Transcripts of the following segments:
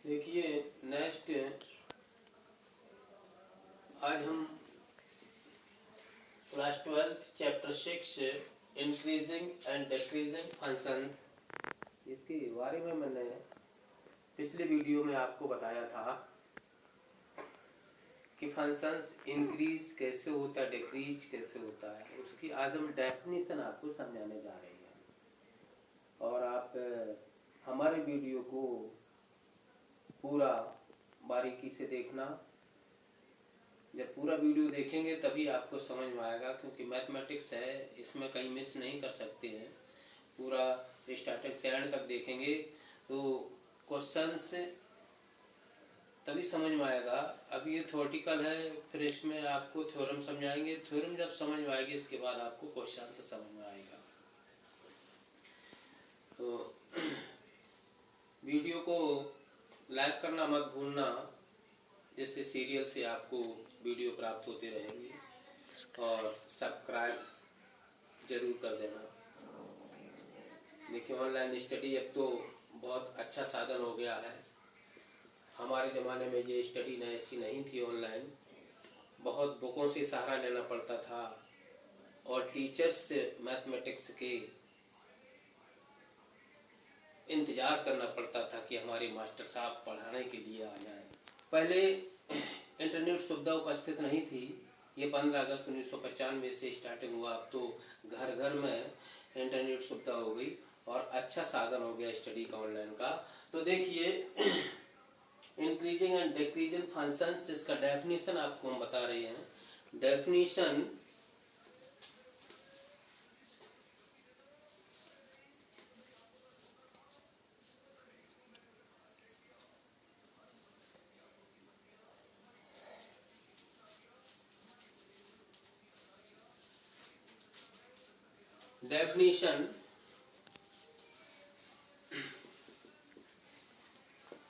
देखिए नेक्स्ट आज हम class 12 chapter 6 increasing and decreasing functions, इसके बारे में मैंने पिछले वीडियो में आपको बताया था कि फंक्शंस इंक्रीज कैसे होता है, डिक्रीज कैसे होता है। उसकी आज हम डेफिनेशन आपको समझाने जा रहे हैं और आप हमारे वीडियो को पूरा बारीकी से देखना। जब पूरा वीडियो देखेंगे तभी आपको समझ में आएगा, क्योंकि मैथमेटिक्स है, इसमें कहीं मिस नहीं कर सकते हैं। पूरा स्टार्टिंग से एंड तक देखेंगे तो क्वेश्चंस तभी समझ में आएगा। अब ये थ्योरेटिकल है, फिर इसमें आपको थ्योरम समझाएंगे। थ्योरम जब समझ में आएगी इसके बाद आपको क्वेश्चन से समझ में आएगा। तो वीडियो को लाइक करना मत भूलना, जिससे सीरियल से आपको वीडियो प्राप्त होते रहेंगे, और सब्सक्राइब जरूर कर देना। देखिए ऑनलाइन स्टडी अब तो बहुत अच्छा साधन हो गया है। हमारे ज़माने में ये स्टडी ऐसी नहीं थी। ऑनलाइन बहुत बुकों से सहारा लेना पड़ता था और टीचर्स से मैथमेटिक्स के इंतज़ार करना पड़ता था कि हमारे मास्टर साहब पढ़ाने के लिए आ जाएं। पहले इंटरनेट सुविधा उपस्थित नहीं थी। ये 15 अगस्त 1995 से स्टार्टिंग हुआ। अब तो घर घर में इंटरनेट सुविधा हो गई और अच्छा साधन हो गया स्टडी का, ऑनलाइन का। तो देखिए इंक्रीजिंग एंड डिक्रीजिंग फंक्शंस, इसका डेफिनेशन आपको हम बता रहे हैं। डेफिनेशन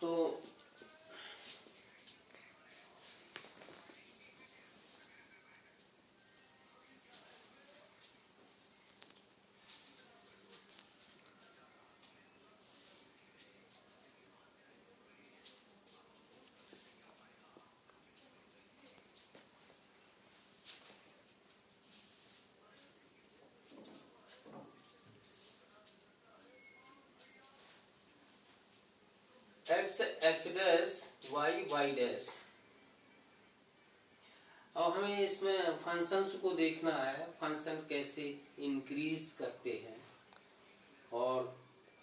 तो x x dash y y dash. अब हमें इसमें फंक्शंस को देखना है, फंक्शन कैसे इंक्रीज करते हैं और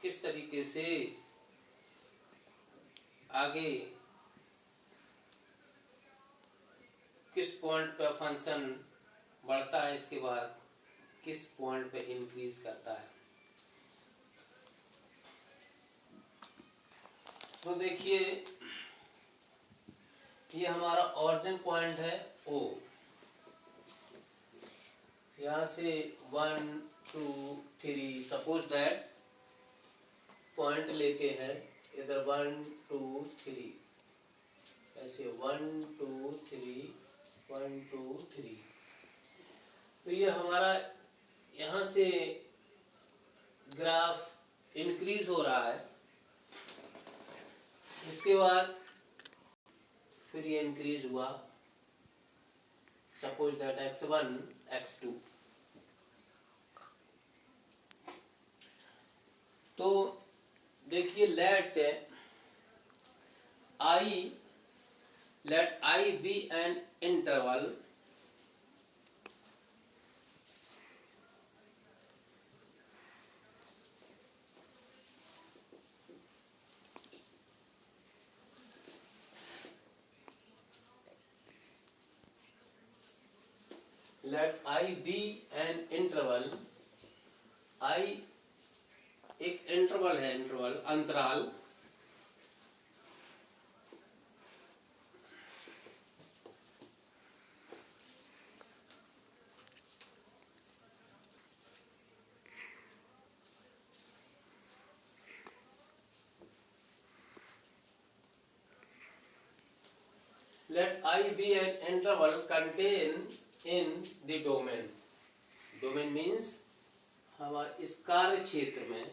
किस तरीके से आगे किस पॉइंट पर फंक्शन बढ़ता है, इसके बाद किस पॉइंट पे इंक्रीज करता है। तो देखिए ये हमारा ओरिजिन पॉइंट है O। यहाँ से 1 2 3 सपोज दैट पॉइंट लेते हैं इधर 1 2 3, ऐसे 1 2 3 1 2 3। तो ये हमारा यहाँ से ग्राफ इंक्रीज हो रहा है। इसके बाद फिर ये इंक्रीज हुआ, सपोज दैट x1 x2। तो देखिए late I be an interval let I be an interval। I एक इंटरवल है, इंटरवल अंतराल। Let I be an interval contained in the domain। Domain means हमारे इस कार्य क्षेत्र में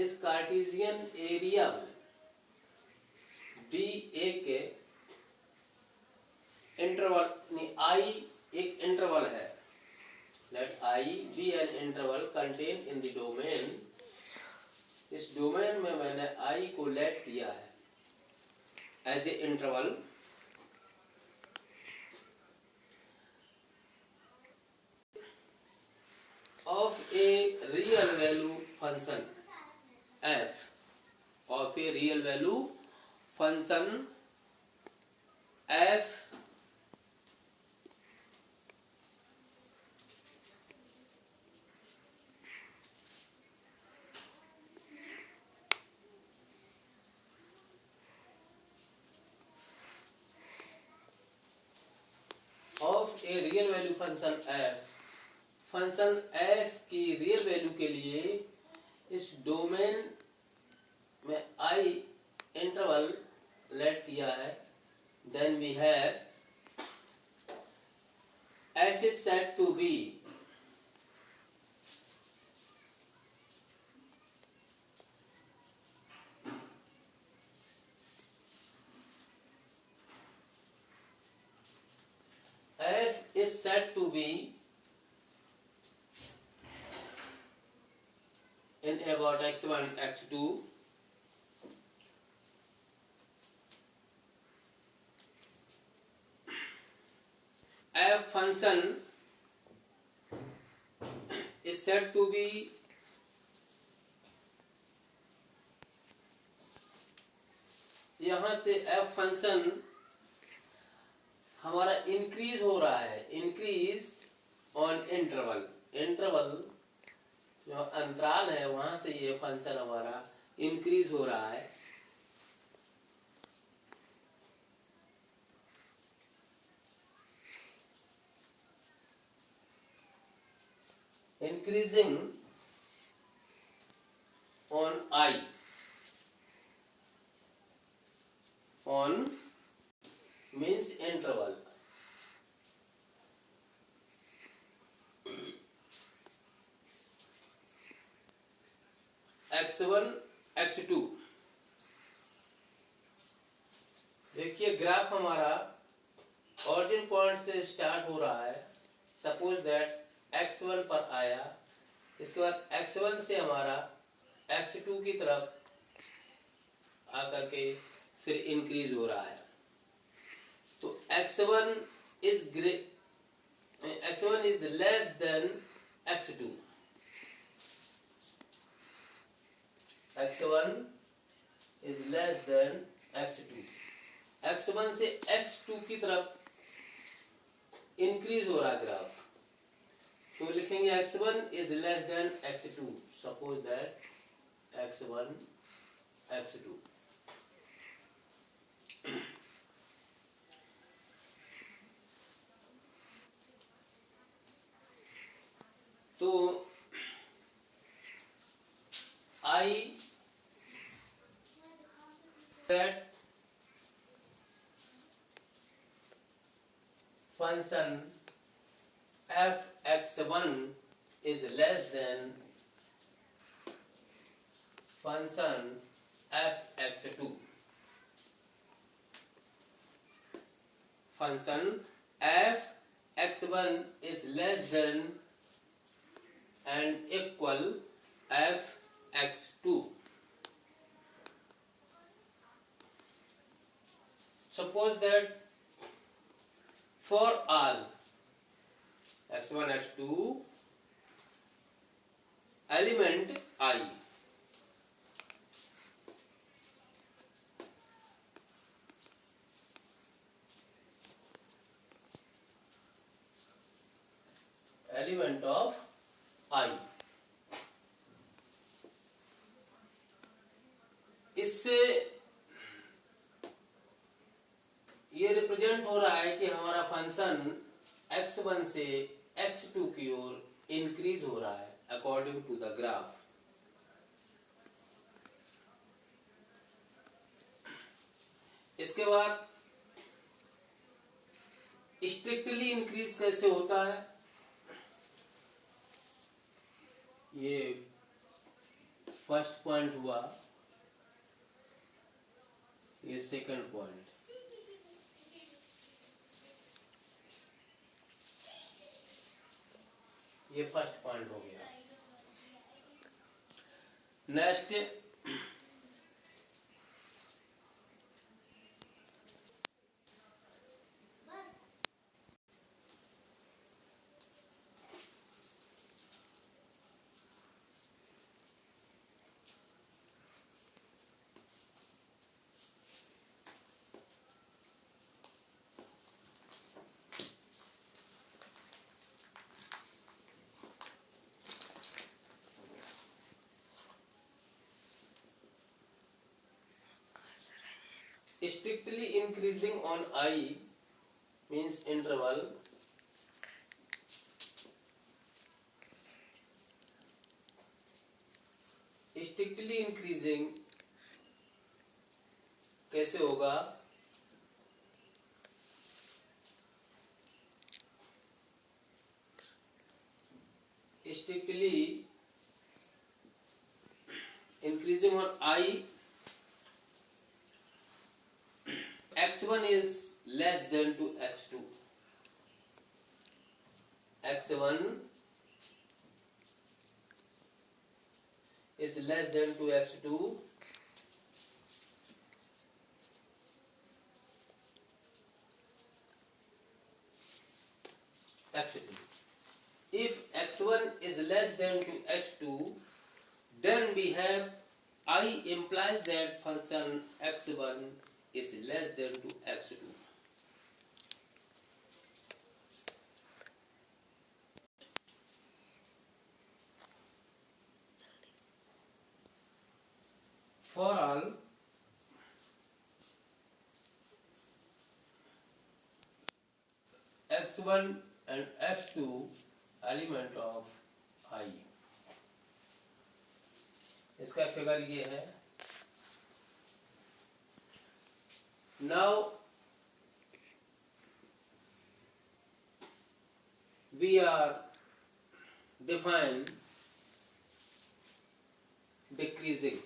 इस कार्टेशियन एरिया में बी एक इंटरवल आई एक इंटरवल है, let I be an interval contain in the domain. इस डोमेन में मैंने आई को लेट दिया है as a interval of a real value function f, of a real value function f of a real value function f, function f की real value के लिए इस डोमेन में i इंटरवल लेट दिया है, then we have f is said to be in about x1 x2 f function is said to be यहाँ से f function हमारा इंक्रीज हो रहा है, इंक्रीज ऑन इंटरवल, इंटरवल जो अंतराल है वहां से ये फंक्शन हमारा इंक्रीज हो रहा है। Increasing on I, on means interval, x1 x2। देखिए ग्राफ हमारा ऑरिजिन पॉइंट से स्टार्ट हो रहा है, सपोज दैट x1 पर आया, इसके बाद x1 से हमारा x2 की तरफ आकर के फिर इंक्रीज हो रहा है। तो x1 is less than x2, x1 is less than x2, x1 से x2 की तरफ इंक्रीज हो रहा ग्राफ, तो लिखेंगे x1 is less than x2, suppose that x1 x2। तो I that function f(x1) is less than function f(x2). Function f(x1) is less than and equal f(x2). Suppose that for all x1 x2 element I, element of I, इससे ये represent हो रहा है कि हमारा function x1 से x2 की ओर increase हो रहा है अकॉर्डिंग टू द ग्राफ। इसके बाद स्ट्रिक्टली इंक्रीज कैसे होता है, ये फर्स्ट पॉइंट हुआ, ये सेकंड पॉइंट। ये फर्स्ट पॉइंट हो गया। Next, strictly increasing on I means interval strictly increasing कैसे होगा? strictly increasing on I, x1 is less than to x2. x1 is less than to x2 x2. If x1 is less than to x2, then we have I implies that function x1 is less than to x2. For all x1 and x2 element of I, इसका figure ये है। Now we are define decreasing.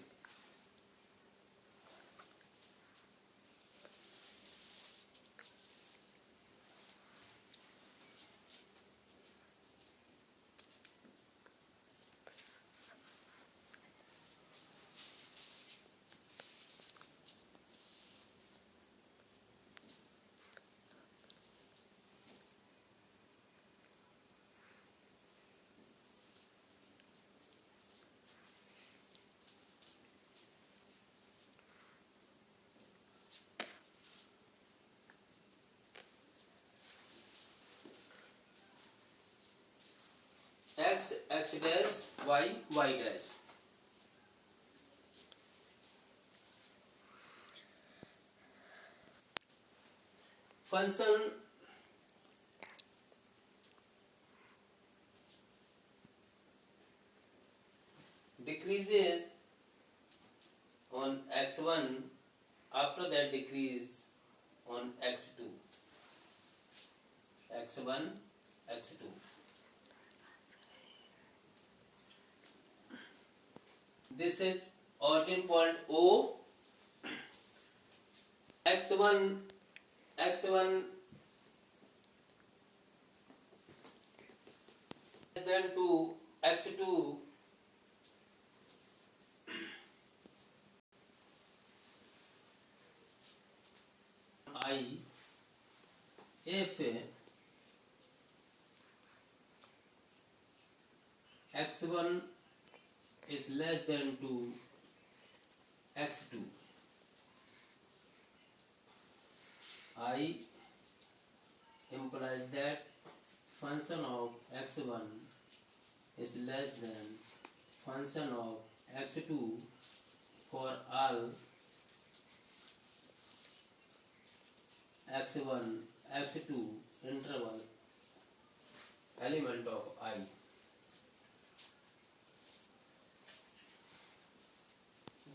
X dash, y dash. Function decreases on x1, after that decrease on x2. x1, x2. This is origin point O. x1 less than to x2, I, if x1 is less than to x2, I implies that function of x1 is less than function of x2 for all x1 x2 interval element of I.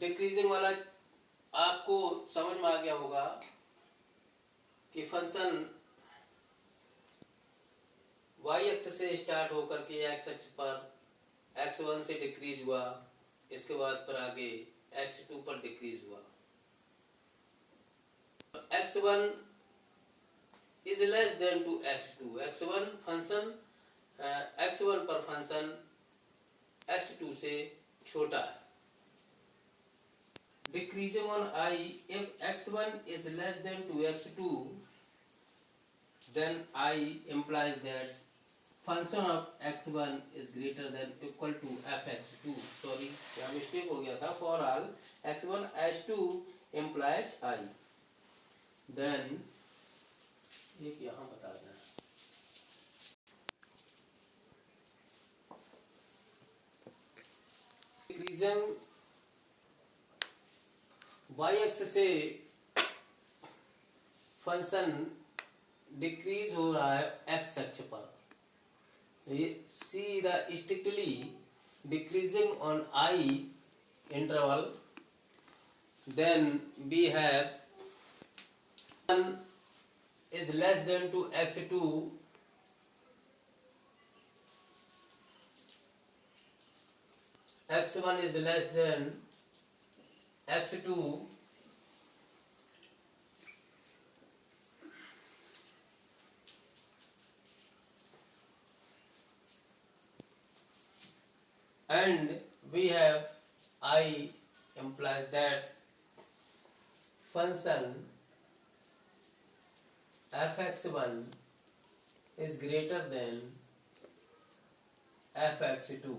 Decreasing वाला आपको समझ में आ गया होगा कि function y अक्ष से start होकर के x अक्ष पर x1 से डिक्रीज हुआ, इसके बाद पर आगे x2 पर डिक्रीज हुआ। x1 is less than to x2, x1 function x1 पर फंक्शन x2 से छोटा है। Decreasing on I, if x1 is less than to x2, then I implies that function of x1 is greater than equal to fx2. Sorry, यहाँ mistake हो गया था। For all x1 h2 implies I, then एक यहाँ बता दें, decreasing y x से function decrease हो रहा है x अक्ष पर। See the strictly decreasing on I interval, then we have x1 is less than to x2, x1 is less than x2, and we have I implies that function fx1 is greater than fx2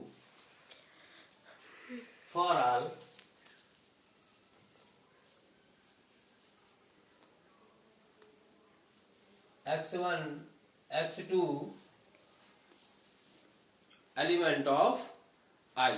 for all x1 x2 element of I.